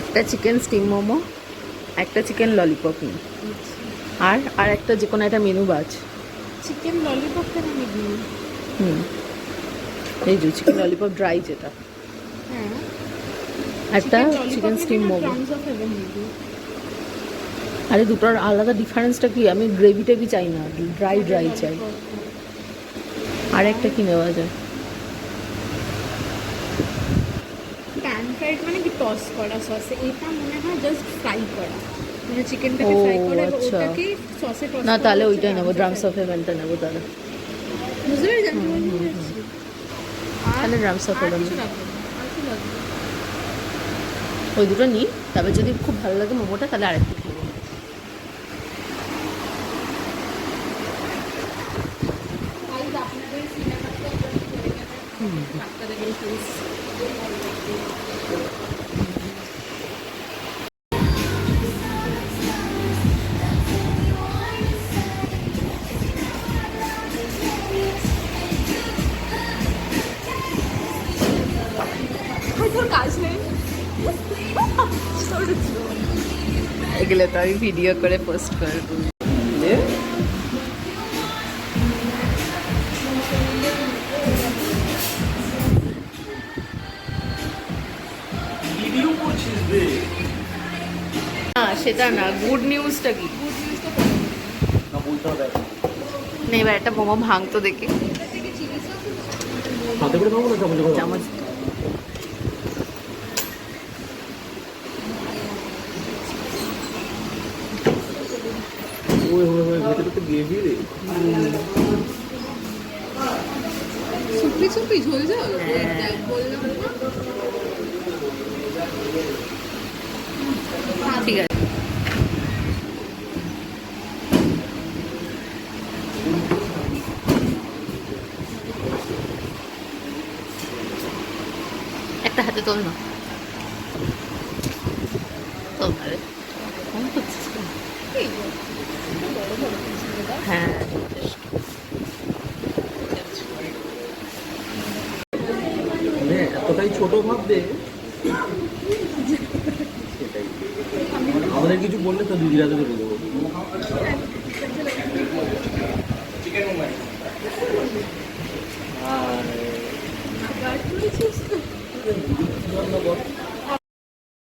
একটা chicken steam momo, একটা chicken lollipop নিই, আর একটা যে কোনো একটা মেনু বাজ। চিকেন ললিপপ কেন নিবি? এই যে চিকেন ললিপপ ড্রাই যেটা, হ্যাঁ, একটা চিকেন স্টিম মোমো। আরে দুটোর আলাদা ডিফারেন্সটা কি? আমি গ্রেভি টেভি চাই না, ড্রাই ড্রাই চাই। আর একটা কি নেওয়া যায়? প্যান ফ্রাইড মানে কি টস করা সসে? এটা মনে হয় জাস্ট ফ্রাই করা, মানে চিকেনটাকে ফ্রাই করে ওটাকে সসে টস করা। না তাহলে ওইটাই নেবো, ড্রামস অফ হেভেনটা নেবো তাহলে। বুঝতে পেরেছি আমি বলছি। তাহলে ড্রামস অফ হেভেন লাগবে। ওই দুটো নিই, তারপর যদি খুব ভালো লাগে মোমোটা তাহলে আরেকটু নেবো। তোর কাজ নেই এগুলো তো আমি ভিডিও করে পোস্ট করবো। না সেটা না, গুড নিউজটা কি? না এবার একটা মোমো ভাঙতো দেখি চামচ। সুপি সুপি ঝোল ঝোল বললাম না। ঠিক আছে, একটা হাতে তোল না, তোল না রে। হ্যাঁ এতটাই ছোট ভাববে, আমাদের কিছু বললে তো দিদিরা তোকে বলে দেবো। আর